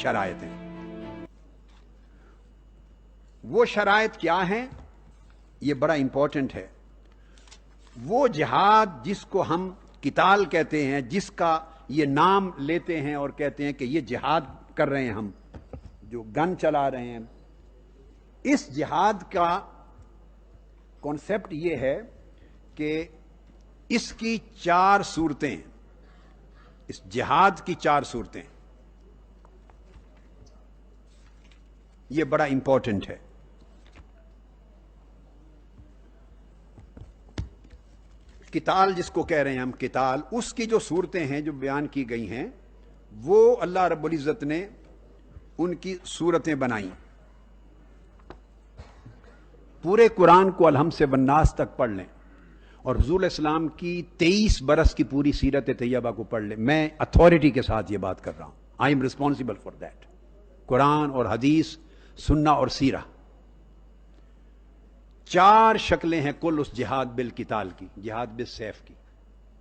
شرائطیں. وہ شرائط کیا ہیں؟ یہ بڑا امپورٹنٹ ہے. وہ جہاد جس کو ہم قتال کہتے ہیں، جس کا یہ نام لیتے ہیں اور کہتے ہیں کہ یہ جہاد کر رہے ہیں، ہم جو گن چلا رہے ہیں، اس جہاد کا کانسیپٹ یہ ہے کہ اس کی 4 صورتیں، اس جہاد کی 4 صورتیں، یہ بڑا امپورٹنٹ ہے. قتال جس کو کہہ رہے ہیں ہم قتال، اس کی جو صورتیں ہیں جو بیان کی گئی ہیں، وہ اللہ رب العزت نے ان کی صورتیں بنائیں. پورے قرآن کو الحمد سے والناس تک پڑھ لیں اور حضور اسلام کی 23 برس کی پوری سیرت طیبہ کو پڑھ لیں. میں اتھارٹی کے ساتھ یہ بات کر رہا ہوں. I am responsible for that. قرآن اور حدیث، سنہ اور سیرہ، 4 شکلیں ہیں کل اس جہاد بالقتال کی، جہاد بالسیف کی،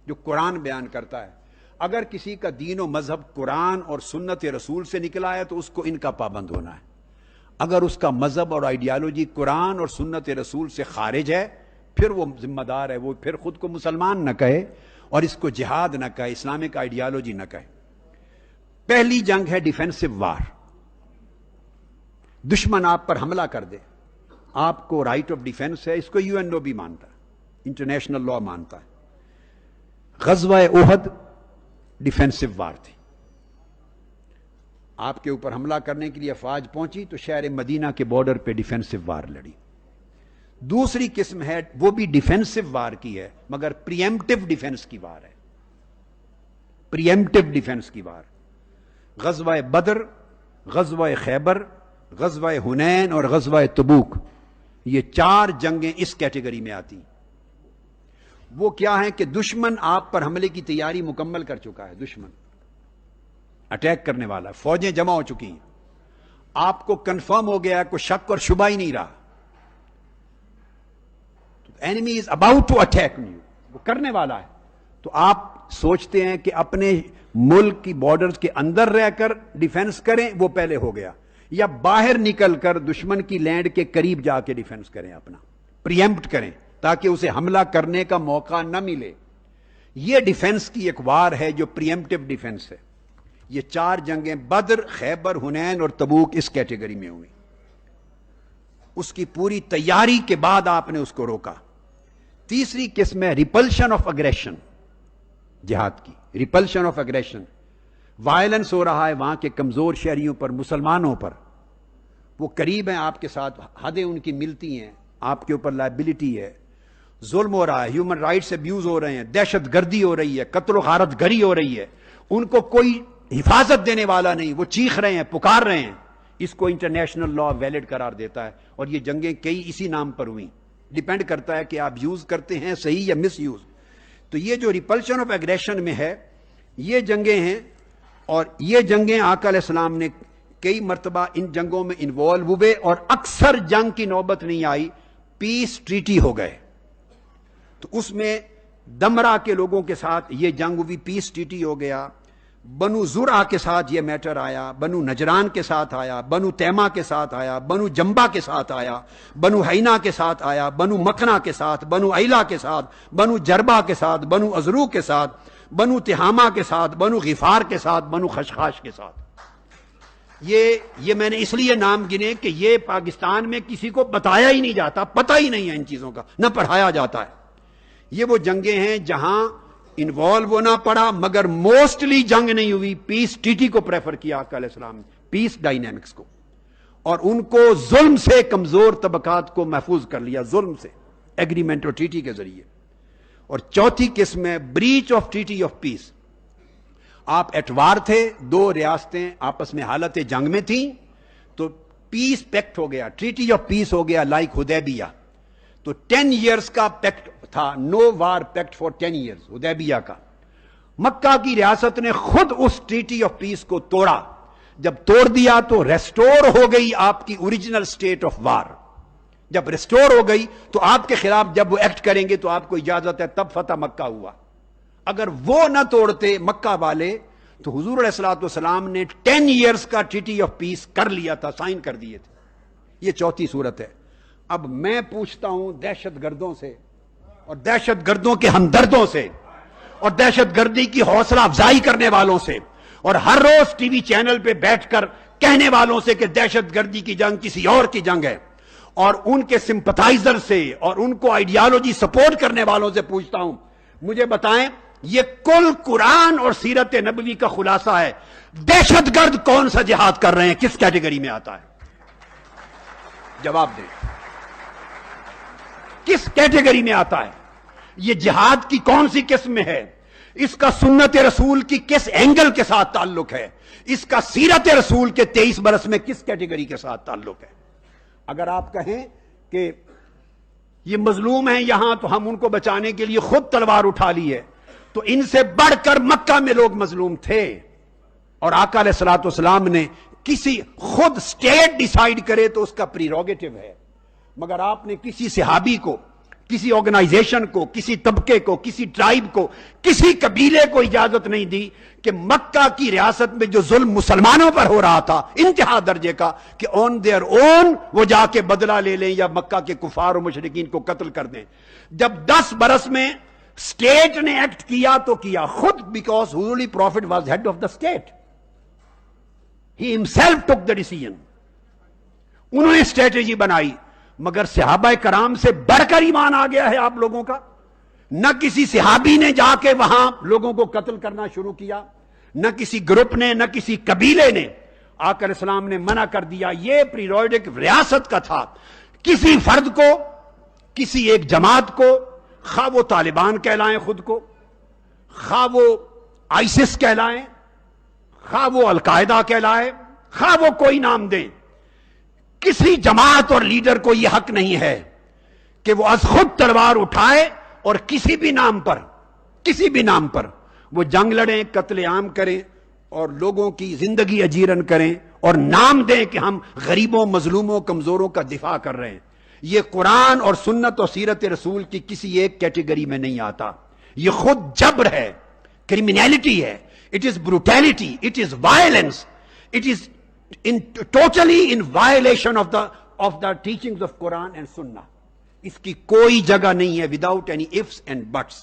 جو قرآن بیان کرتا ہے. اگر کسی کا دین و مذہب قرآن اور سنت رسول سے نکلا ہے تو اس کو ان کا پابند ہونا ہے. اگر اس کا مذہب اور آئیڈیالوجی قرآن اور سنت رسول سے خارج ہے، پھر وہ ذمہ دار ہے، وہ پھر خود کو مسلمان نہ کہے اور اس کو جہاد نہ کہے، اسلامک آئیڈیالوجی نہ کہے. پہلی جنگ ہے ڈیفینسو وار. دشمن آپ پر حملہ کر دے، آپ کو رائٹ آف ڈیفینس ہے. اس کو یو این او بھی مانتا ہے، انٹرنیشنل لا مانتا ہے. غزوہ احد ڈیفینسو وار تھی. آپ کے اوپر حملہ کرنے کے لیے افواج پہنچی تو شہر مدینہ کے بارڈر پہ ڈیفینسو وار لڑی. دوسری قسم ہے، وہ بھی ڈیفینسو وار کی ہے مگر پریمپٹیو ڈیفینس کی وار ہے. پریمپٹیو ڈیفینس کی وار. غزوہ بدر، غزوہ خیبر، غزوہ حنین اور غزوہ تبوک، یہ 4 جنگیں اس کیٹیگری میں آتی. وہ کیا ہیں کہ دشمن آپ پر حملے کی تیاری مکمل کر چکا ہے. دشمن اٹیک کرنے والا، فوجیں جمع ہو چکی ہیں، آپ کو کنفرم ہو گیا، کوئی شک اور شبہ ہی نہیں رہا. Enemy is about to attack you, وہ کرنے والا ہے. تو آپ سوچتے ہیں کہ اپنے ملک کی بارڈرز کے اندر رہ کر ڈیفنس کریں، وہ پہلے ہو گیا، یا باہر نکل کر دشمن کی لینڈ کے قریب جا کے ڈیفنس کریں، اپنا پریمپٹ کریں تاکہ اسے حملہ کرنے کا موقع نہ ملے. یہ ڈیفنس کی ایک وار ہے جو پریمپٹیو ڈیفنس ہے. یہ 4 جنگیں بدر، خیبر، حنین اور تبوک اس کیٹیگری میں ہوئی. اس کی پوری تیاری کے بعد آپ نے اس کو روکا. تیسری قسم ہے ریپلشن آف اگریشن، جہاد کی ریپلشن آف اگریشن. وائلنس ہو رہا ہے وہاں کے کمزور شہریوں پر، مسلمانوں پر، وہ قریب ہیں آپ کے ساتھ، حدیں ان کی ملتی ہیں، آپ کے اوپر لائبلٹی ہے، ظلم ہو رہا ہے، ہیومن رائٹس ابیوز ہو رہے ہیں، دہشت گردی ہو رہی ہے، قتل و غارت گری ہو رہی ہے، ان کو کوئی حفاظت دینے والا نہیں، وہ چیخ رہے ہیں، پکار رہے ہیں. اس کو انٹرنیشنل لا ویلڈ قرار دیتا ہے. اور یہ جنگیں کئی اسی نام پر ہوئیں. ڈیپینڈ کرتا ہے کہ آپ یوز کرتے ہیں صحیح یا مس یوز. تو یہ جو ریپلشن آف ایگریشن میں ہے، یہ جنگیں ہیں. اور یہ جنگیں آقا علیہ السلام نے کئی مرتبہ ان جنگوں میں انوالو ہوئے اور اکثر جنگ کی نوبت نہیں آئی، پیس ٹریٹی ہو گئے. تو اس میں دمرا کے لوگوں کے ساتھ یہ جنگ ہوئی، پیس ٹریٹی ہو گیا. بنو زرع کے ساتھ یہ میٹر آیا، بنو نجران کے ساتھ آیا، بنو تیمہ کے ساتھ آیا، بنو جنبا کے ساتھ آیا، بنو حینا کے ساتھ آیا، بنو مکنا کے ساتھ، بنو ایلا کے ساتھ، بنو جربا کے ساتھ، بنو ازرو کے ساتھ، بنو تہامہ کے ساتھ، بنو غفار کے ساتھ، بنو خشخاش کے ساتھ. یہ میں نے اس لیے نام گنے کہ یہ پاکستان میں کسی کو بتایا ہی نہیں جاتا، پتہ ہی نہیں ہے ان چیزوں کا، نہ پڑھایا جاتا ہے. یہ وہ جنگیں ہیں جہاں انوالو ہونا پڑا مگر موسٹلی جنگ نہیں ہوئی. پیس ٹریٹی کو پریفر کیا آقا علیہ السلام نے، پیس ڈائنامکس کو، اور ان کو ظلم سے کمزور طبقات کو محفوظ کر لیا، ظلم سے، ایگریمنٹ اور ٹریٹی کے ذریعے. اور چوتھی قسم ہے breach of treaty of peace. آپ ایٹوار تھے، 2 ریاستیں آپس میں حالت جنگ میں تھیں، تو پیس پیکٹ ہو گیا، ٹریٹی آف پیس ہو گیا، لائک حدیبیہ. تو 10 ایئرز کا پیکٹ تھا، نو وار پیکٹ فار 10 ایئرز حدیبیہ کا. مکہ کی ریاست نے خود اس ٹریٹی آف پیس کو توڑا. جب توڑ دیا تو ریسٹور ہو گئی آپ کی اوریجنل سٹیٹ آف وار. جب ریسٹور ہو گئی تو آپ کے خلاف جب وہ ایکٹ کریں گے تو آپ کو اجازت ہے، تب فتح مکہ ہوا. اگر وہ نہ توڑتے مکہ والے تو حضور علیہ الصلوۃ والسلام نے 10 ایئرز کا ٹریٹی آف پیس کر لیا تھا، سائن کر دیے تھے. یہ چوتھی صورت ہے. اب میں پوچھتا ہوں دہشت گردوں سے اور دہشت گردوں کے ہمدردوں سے اور دہشت گردی کی حوصلہ افزائی کرنے والوں سے اور ہر روز ٹی وی چینل پہ بیٹھ کر کہنے والوں سے کہ دہشت گردی کی جنگ کسی اور کی جنگ ہے، اور ان کے سمپتھائزر سے اور ان کو آئیڈیالوجی سپورٹ کرنے والوں سے پوچھتا ہوں، مجھے بتائیں یہ کل قرآن اور سیرت نبوی کا خلاصہ ہے. دہشت گرد کون سا جہاد کر رہے ہیں، کس کیٹیگری میں آتا ہے؟ جواب دیں، کس کیٹیگری میں آتا ہے؟ یہ جہاد کی کون سی قسم ہے؟ اس کا سنت رسول کی کس اینگل کے ساتھ تعلق ہے؟ اس کا سیرت رسول کے 23 برس میں کس کیٹیگری کے ساتھ تعلق ہے؟ اگر آپ کہیں کہ یہ مظلوم ہیں یہاں تو ہم ان کو بچانے کے لیے خود تلوار اٹھا لی ہے، تو ان سے بڑھ کر مکہ میں لوگ مظلوم تھے، اور آقا علیہ الصلوۃ والسلام نے کسی خود اسٹیٹ ڈیسائیڈ کرے تو اس کا پریروگیٹو ہے، مگر آپ نے کسی صحابی کو، کسی آرگنائزیشن کو، کسی طبقے کو، کسی ٹرائب کو، کسی قبیلے کو اجازت نہیں دی کہ مکہ کی ریاست میں جو ظلم مسلمانوں پر ہو رہا تھا انتہا درجے کا، کہ آن دیئر اون وہ جا کے بدلہ لے لیں یا مکہ کے کفار و مشرکین کو قتل کر دیں. جب 10 برس میں اسٹیٹ نے ایکٹ کیا تو کیا خود، because holy prophet was head of the state, he himself took the decision. انہوں نے اسٹریٹجی بنائی، مگر صحابہ کرام سے بڑھ کر ایمان آ گیا ہے آپ لوگوں کا. نہ کسی صحابی نے جا کے وہاں لوگوں کو قتل کرنا شروع کیا، نہ کسی گروپ نے، نہ کسی قبیلے نے. آقا علیہ السلام نے منع کر دیا. یہ پریروگیٹو ریاست کا تھا. کسی فرد کو، کسی ایک جماعت کو، خواہ وہ طالبان کہلائیں خود کو، خواہ وہ آئسس کہلائیں، خواہ وہ القاعدہ کہلائے، خواہ وہ کوئی نام دیں، کسی جماعت اور لیڈر کو یہ حق نہیں ہے کہ وہ از خود تلوار اٹھائے اور کسی بھی نام پر وہ جنگ لڑیں، قتل عام کریں اور لوگوں کی زندگی اجیرن کریں اور نام دیں کہ ہم غریبوں، مظلوموں، کمزوروں کا دفاع کر رہے ہیں. یہ قرآن اور سنت اور سیرت رسول کی کسی ایک کیٹیگری میں نہیں آتا. یہ خود جبر ہے، کرمینلٹی ہے، it is brutality, it is violence, it is totally in violation of the teachings of Quran and Sunnah. اس کی کوئی جگہ نہیں ہے without any ifs and buts.